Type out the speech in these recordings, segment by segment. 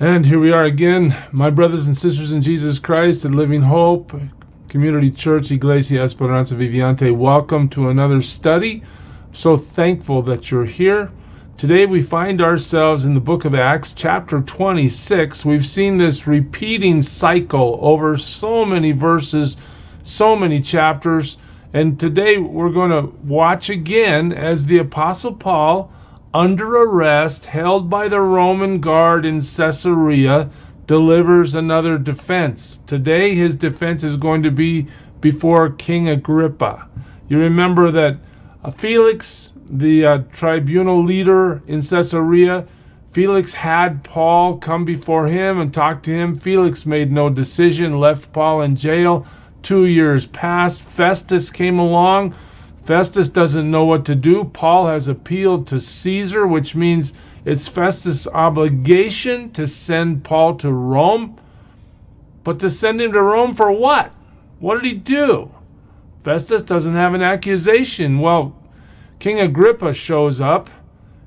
And here we are again, my brothers and sisters in Jesus Christ at Living Hope Community Church, Iglesia Esperanza Viviente. Welcome to another study. So thankful that you're here. Today we find ourselves in the book of Acts, chapter 26. We've seen this repeating cycle over so many verses, so many chapters. And today we're going to watch again as the Apostle Paul, under arrest, held by the Roman guard in Caesarea, delivers another defense. Today his defense is going to be before King Agrippa. You remember that Felix, the tribunal leader in Caesarea, Felix had Paul come before him and talk to him. Felix made no decision, left Paul in jail. 2 years passed. Festus came along. Festus doesn't know what to do. Paul has appealed to Caesar, which means it's Festus' obligation to send Paul to Rome. But to send him to Rome for what? What did he do? Festus doesn't have an accusation. Well, King Agrippa shows up,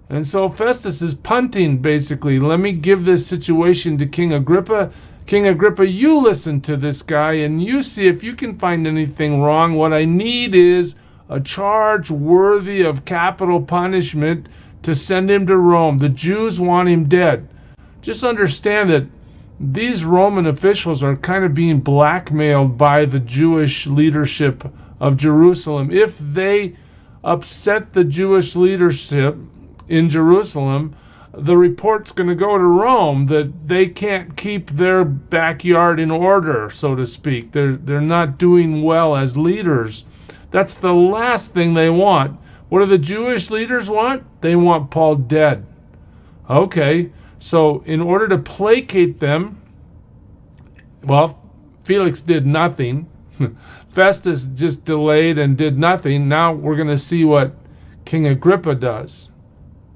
and so Festus is punting, basically. Let me give this situation to King Agrippa. King Agrippa, you listen to this guy, and you see if you can find anything wrong. What I need is a charge worthy of capital punishment to send him to Rome. The Jews want him dead. Just understand that these Roman officials are kind of being blackmailed by the Jewish leadership of Jerusalem. If they upset the Jewish leadership in Jerusalem, the report's going to go to Rome that they can't keep their backyard in order, so to speak. They're not doing well as leaders. That's the last thing they want. What do the Jewish leaders want? They want Paul dead. Okay, so in order to placate them, well, Felix did nothing. Festus just delayed and did nothing. Now we're going to see what King Agrippa does.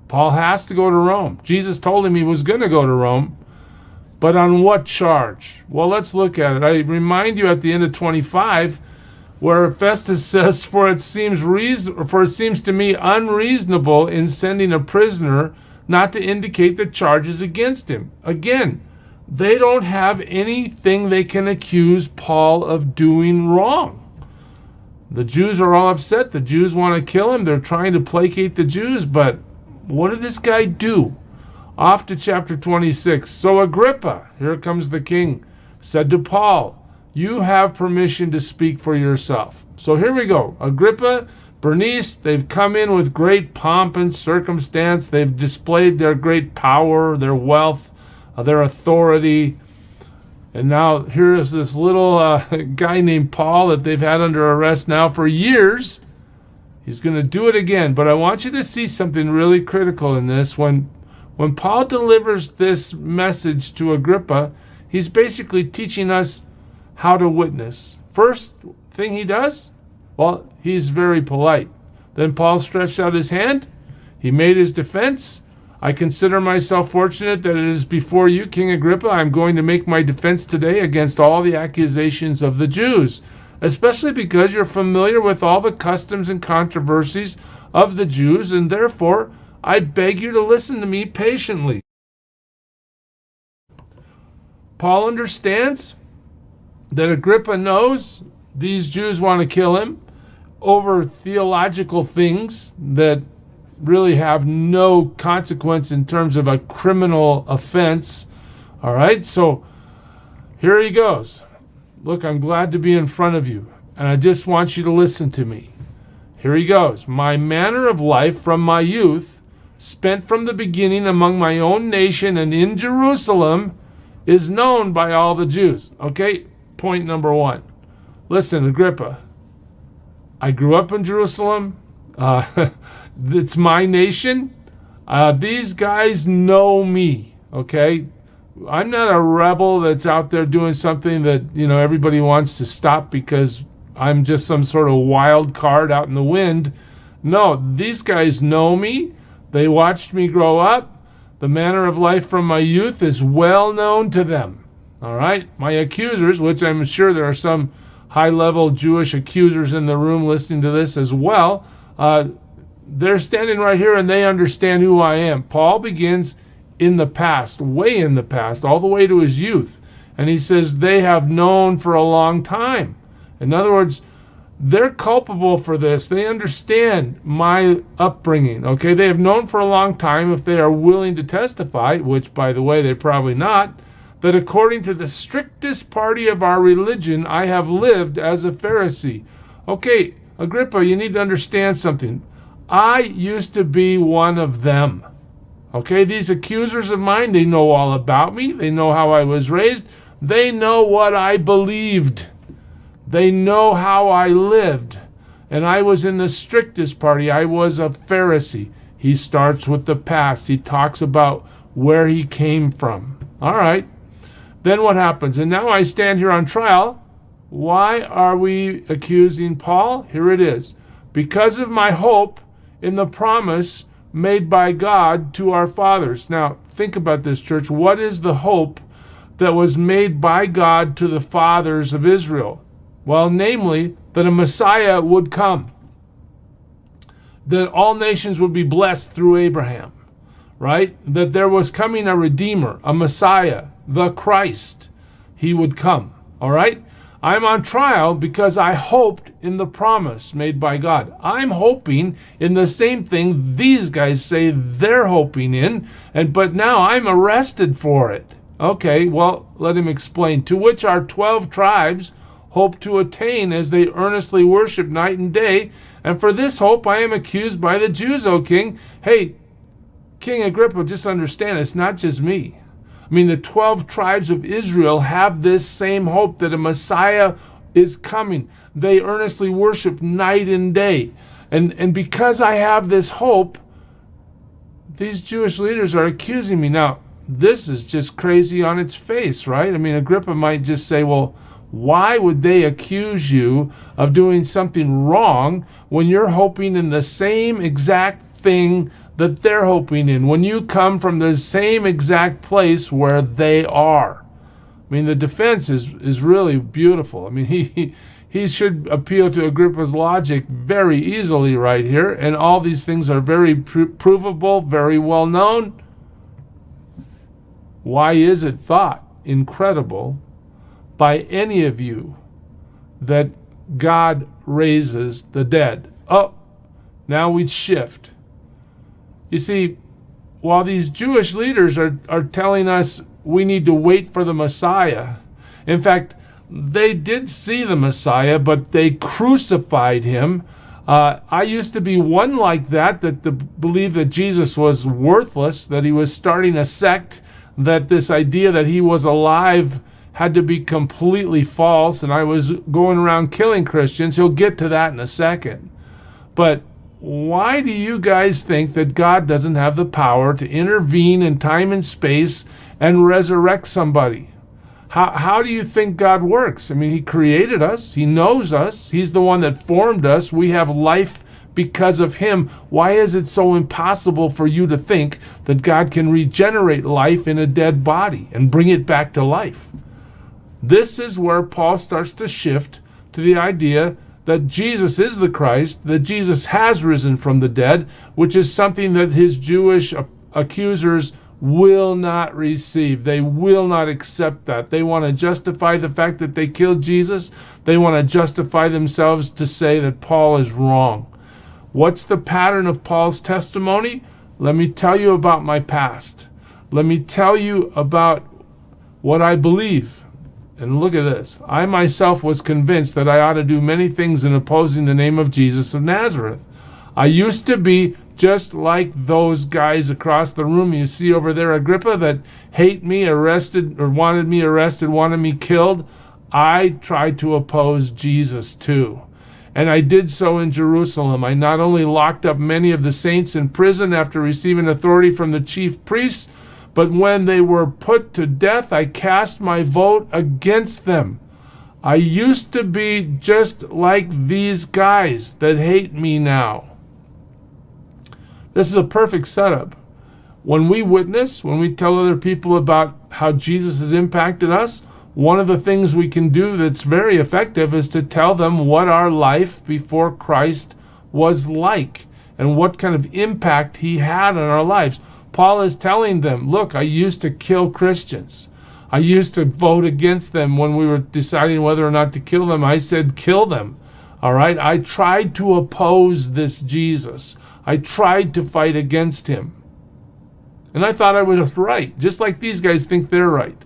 Paul has to go to Rome. Jesus told him he was going to go to Rome. But on what charge? Well, let's look at it. I remind you at the end of 25, where Festus says, For it seems to me unreasonable in sending a prisoner not to indicate the charges against him. Again, they don't have anything they can accuse Paul of doing wrong. The Jews are all upset. The Jews want to kill him. They're trying to placate the Jews, but what did this guy do? Off to chapter 26. So Agrippa, here comes the king, said to Paul, You have permission to speak for yourself. So here we go. Agrippa, Bernice, they've come in with great pomp and circumstance. They've displayed their great power, their wealth, their authority. And now here is this little guy named Paul that they've had under arrest now for years. He's going to do it again. But I want you to see something really critical in this. When Paul delivers this message to Agrippa, he's basically teaching us how to witness. First thing he does, well, he's very polite. Then Paul stretched out his hand. He made his defense. I consider myself fortunate that it is before you, King Agrippa, I'm going to make my defense today against all the accusations of the Jews, especially because you're familiar with all the customs and controversies of the Jews, and therefore I beg you to listen to me patiently. Paul understands that Agrippa knows these Jews want to kill him over theological things that really have no consequence in terms of a criminal offense. All right, so here he goes. Look, I'm glad to be in front of you, and I just want you to listen to me. Here he goes. My manner of life from my youth, spent from the beginning among my own nation and in Jerusalem, is known by all the Jews. Okay, point number one. Listen, Agrippa, I grew up in Jerusalem. It's my nation. These guys know me, okay? I'm not a rebel that's out there doing something that, everybody wants to stop because I'm just some sort of wild card out in the wind. No, these guys know me. They watched me grow up. The manner of life from my youth is well known to them. All right? My accusers, which I'm sure there are some high-level Jewish accusers in the room listening to this as well, they're standing right here and they understand who I am. Paul begins in the past, way in the past, all the way to his youth. And he says they have known for a long time. In other words, they're culpable for this. They understand my upbringing, okay? They have known for a long time, if they are willing to testify, which, by the way, they're probably not, that according to the strictest party of our religion, I have lived as a Pharisee. Okay, Agrippa, you need to understand something. I used to be one of them. Okay, these accusers of mine, they know all about me. They know how I was raised. They know what I believed. They know how I lived. And I was in the strictest party. I was a Pharisee. He starts with the past. He talks about where he came from. All right. Then what happens? And now I stand here on trial. Why are we accusing Paul? Here it is. Because of my hope in the promise made by God to our fathers. Now, think about this, church. What is the hope that was made by God to the fathers of Israel? Well, namely, that a Messiah would come. That all nations would be blessed through Abraham, right? That there was coming a Redeemer, a Messiah, the Christ. He would come, all right? I'm on trial because I hoped in the promise made by God. I'm hoping in the same thing these guys say they're hoping in, but now I'm arrested for it. Okay, well, let him explain. To which our 12 tribes hope to attain as they earnestly worship night and day. And for this hope I am accused by the Jews, O king. Hey, King Agrippa, just understand, it's not just me. I mean, the 12 tribes of Israel have this same hope that a Messiah is coming. They earnestly worship night and day. And because I have this hope, these Jewish leaders are accusing me. Now, this is just crazy on its face, right? I mean, Agrippa might just say, well, why would they accuse you of doing something wrong when you're hoping in the same exact thing that they're hoping in, when you come from the same exact place where they are? I mean, the defense is really beautiful. I mean, he should appeal to Agrippa's logic very easily right here, and all these things are very provable, very well known. Why is it thought incredible by any of you that God raises the dead? Oh, now we'd shift. You see, while these Jewish leaders are telling us we need to wait for the Messiah, in fact, they did see the Messiah, but they crucified him. I used to be one like that believed that Jesus was worthless, that he was starting a sect, that this idea that he was alive had to be completely false, and I was going around killing Christians. He'll get to that in a second. But why do you guys think that God doesn't have the power to intervene in time and space and resurrect somebody? How do you think God works? I mean, he created us. He knows us. He's the one that formed us. We have life because of him. Why is it so impossible for you to think that God can regenerate life in a dead body and bring it back to life? This is where Paul starts to shift to the idea that Jesus is the Christ, that Jesus has risen from the dead, which is something that his Jewish accusers will not receive. They will not accept that. They want to justify the fact that they killed Jesus. They want to justify themselves to say that Paul is wrong. What's the pattern of Paul's testimony? Let me tell you about my past. Let me tell you about what I believe. And look at this. I myself was convinced that I ought to do many things in opposing the name of Jesus of Nazareth. I used to be just like those guys across the room you see over there, Agrippa, that hate me, arrested, or wanted me arrested, wanted me killed. I tried to oppose Jesus too. And I did so in Jerusalem. I not only locked up many of the saints in prison after receiving authority from the chief priests, but when they were put to death, I cast my vote against them. I used to be just like these guys that hate me now. This is a perfect setup. When we witness, when we tell other people about how Jesus has impacted us, one of the things we can do that's very effective is to tell them what our life before Christ was like and what kind of impact he had on our lives. Paul is telling them, look, I used to kill Christians. I used to vote against them when we were deciding whether or not to kill them. I said, kill them. All right? I tried to oppose this Jesus. I tried to fight against him. And I thought I was right, just like these guys think they're right.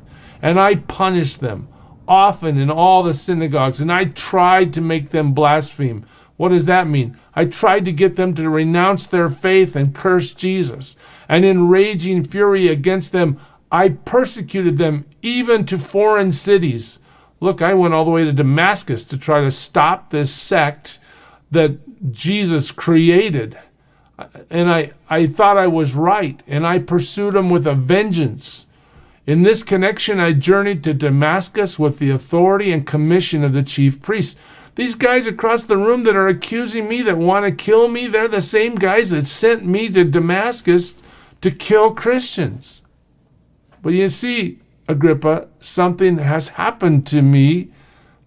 And I punished them often in all the synagogues, and I tried to make them blaspheme. What does that mean? I tried to get them to renounce their faith and curse Jesus. And in raging fury against them, I persecuted them even to foreign cities. Look, I went all the way to Damascus to try to stop this sect that Jesus created. And I thought I was right, and I pursued them with a vengeance. In this connection, I journeyed to Damascus with the authority and commission of the chief priests. These guys across the room that are accusing me, that want to kill me, they're the same guys that sent me to Damascus to kill Christians. But you see, Agrippa, something has happened to me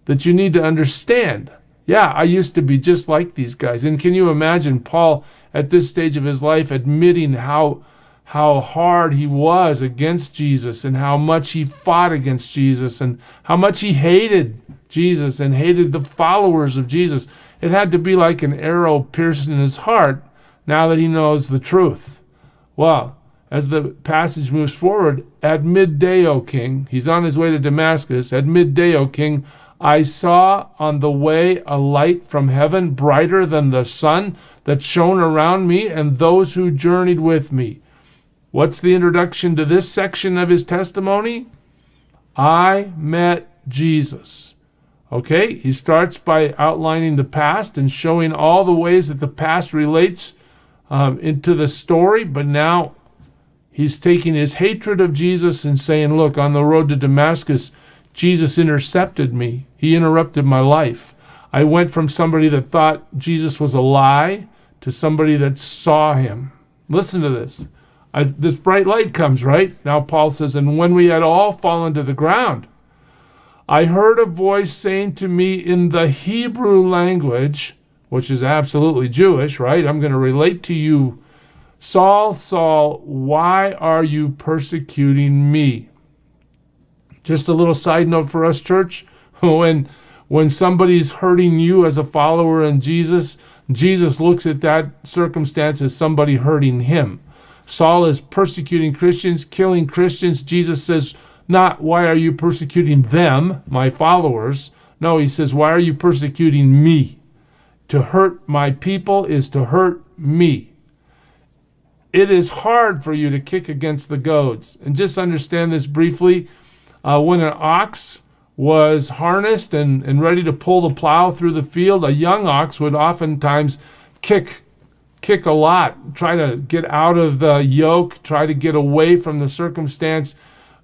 that you need to understand. Yeah, I used to be just like these guys. And can you imagine Paul at this stage of his life admitting how hard he was against Jesus and how much he fought against Jesus and how much he hated Jesus and hated the followers of Jesus? It had to be like an arrow piercing his heart now that he knows the truth. Well, as the passage moves forward, at midday, O king, he's on his way to Damascus, at midday, O king, I saw on the way a light from heaven brighter than the sun that shone around me and those who journeyed with me. What's the introduction to this section of his testimony? I met Jesus. Okay, he starts by outlining the past and showing all the ways that the past relates into the story, but now he's taking his hatred of Jesus and saying, look, on the road to Damascus, Jesus intercepted me. He interrupted my life. I went from somebody that thought Jesus was a lie to somebody that saw him. Listen to this. This bright light comes, right? Now Paul says, and when we had all fallen to the ground, I heard a voice saying to me in the Hebrew language, which is absolutely Jewish, right? I'm going to relate to you. Saul, Saul, why are you persecuting me? Just a little side note for us, church. When somebody's hurting you as a follower in Jesus, Jesus looks at that circumstance as somebody hurting him. Saul is persecuting Christians, killing Christians. Jesus says, not why are you persecuting them, my followers. No, he says, why are you persecuting me? To hurt my people is to hurt me. It is hard for you to kick against the goads. And just understand this briefly. When an ox was harnessed and ready to pull the plow through the field, a young ox would oftentimes kick a lot, try to get out of the yoke, try to get away from the circumstance.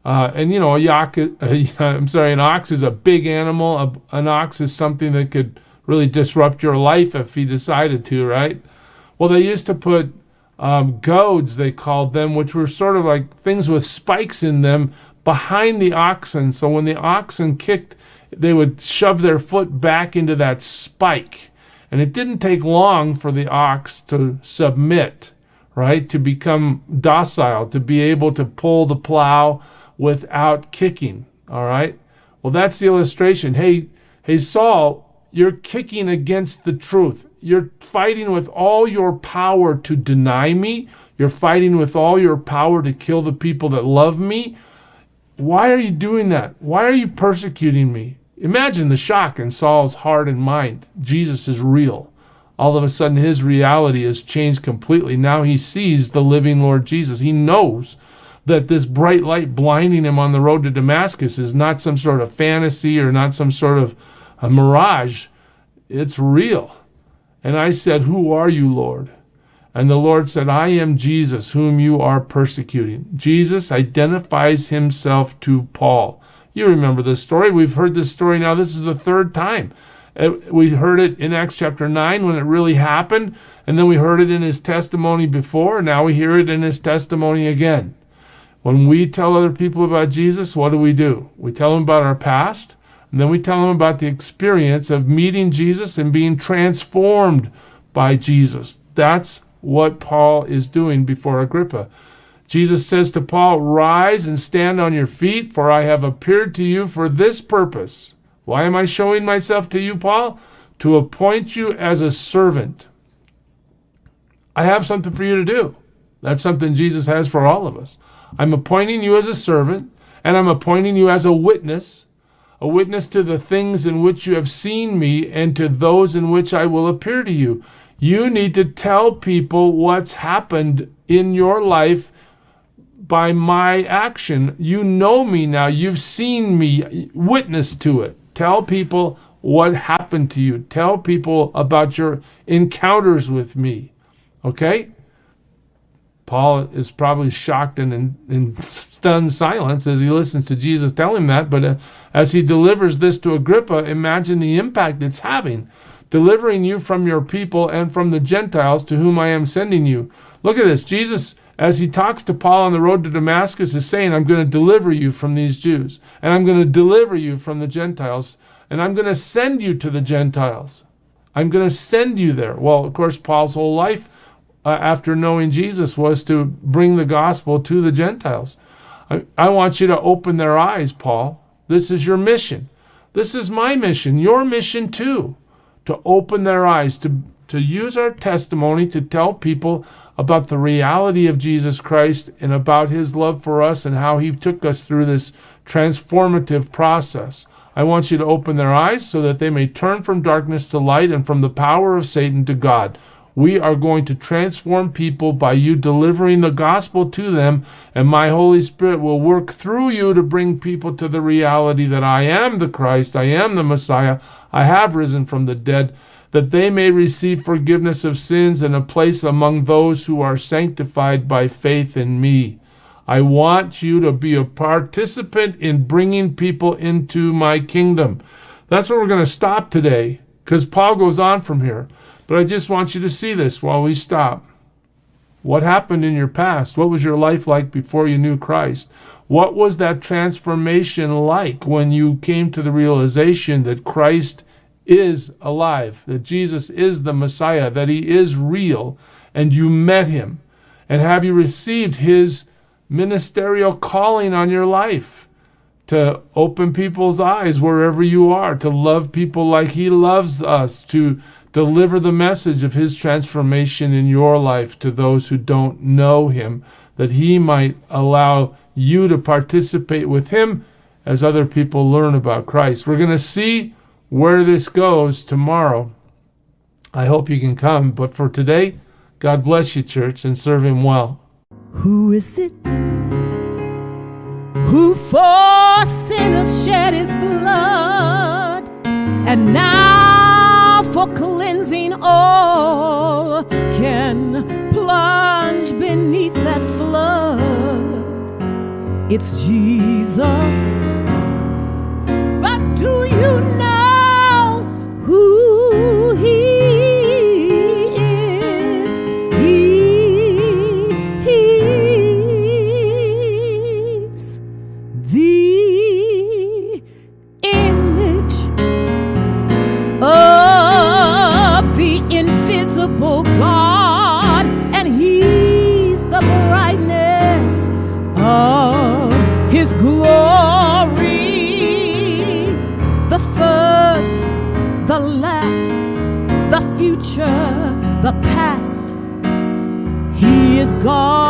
And you know, an ox is a big animal. An ox is something that could really disrupt your life if he decided to, right? Well, they used to put goads, they called them, which were sort of like things with spikes in them behind the oxen. So when the oxen kicked, they would shove their foot back into that spike. And it didn't take long for the ox to submit, right? To become docile, to be able to pull the plow without kicking, all right? Well, that's the illustration. Hey, Saul, you're kicking against the truth. You're fighting with all your power to deny me. You're fighting with all your power to kill the people that love me. Why are you doing that? Why are you persecuting me? Imagine the shock in Saul's heart and mind. Jesus is real. All of a sudden, his reality has changed completely. Now he sees the living Lord Jesus. He knows that this bright light blinding him on the road to Damascus is not some sort of fantasy or not some sort of a mirage. It's real. And I said, who are you, Lord? And the Lord said, I am Jesus, whom you are persecuting. Jesus identifies himself to Paul. You remember this story. We've heard this story now. This is the third time. We heard it in Acts chapter 9 when it really happened. And then we heard it in his testimony before. Now we hear it in his testimony again. When we tell other people about Jesus, what do? We tell them about our past. And then we tell them about the experience of meeting Jesus and being transformed by Jesus. That's what Paul is doing before Agrippa. Jesus says to Paul, "Rise and stand on your feet, for I have appeared to you for this purpose." Why am I showing myself to you, Paul? To appoint you as a servant. I have something for you to do. That's something Jesus has for all of us. I'm appointing you as a servant, and I'm appointing you as a witness to the things in which you have seen me and to those in which I will appear to you. You need to tell people what's happened in your life by my action. You know me now. You've seen me. Witness to it. Tell people what happened to you. Tell people about your encounters with me. Okay? Paul is probably shocked and in stunned silence as he listens to Jesus tell him that. But as he delivers this to Agrippa, imagine the impact it's having. Delivering you from your people and from the Gentiles to whom I am sending you. Look at this. Jesus, as he talks to Paul on the road to Damascus, is saying, I'm going to deliver you from these Jews. And I'm going to deliver you from the Gentiles. And I'm going to send you to the Gentiles. I'm going to send you there. Well, of course, Paul's whole life after knowing Jesus was to bring the gospel to the Gentiles. I want you to open their eyes, Paul. This is your mission. This is my mission, your mission too, to open their eyes, to use our testimony to tell people about the reality of Jesus Christ and about his love for us and how he took us through this transformative process. I want you to open their eyes so that they may turn from darkness to light and from the power of Satan to God. We are going to transform people by you delivering the gospel to them, and my Holy Spirit will work through you to bring people to the reality that I am the Christ, I am the Messiah, I have risen from the dead, that they may receive forgiveness of sins and a place among those who are sanctified by faith in me. I want you to be a participant in bringing people into my kingdom. That's where we're going to stop today, because Paul goes on from here. But I just want you to see this while we stop. What happened in your past? What was your life like before you knew Christ? What was that transformation like when you came to the realization that Christ is alive, that Jesus is the Messiah, that he is real, and you met him? And have you received his ministerial calling on your life to open people's eyes wherever you are, to love people like he loves us, to deliver the message of his transformation in your life to those who don't know him, that he might allow you to participate with him as other people learn about Christ. We're going to see where this goes tomorrow. I hope you can come. But for today, God bless you, church, and serve him well. Who is it who for sinners shed his blood, and now for cleansing all can plunge beneath that flood? It's Jesus. But do you know who he is? He's the image of the invisible God, and he's the brightness of his glory, the first, the last, the future, the past. He is God.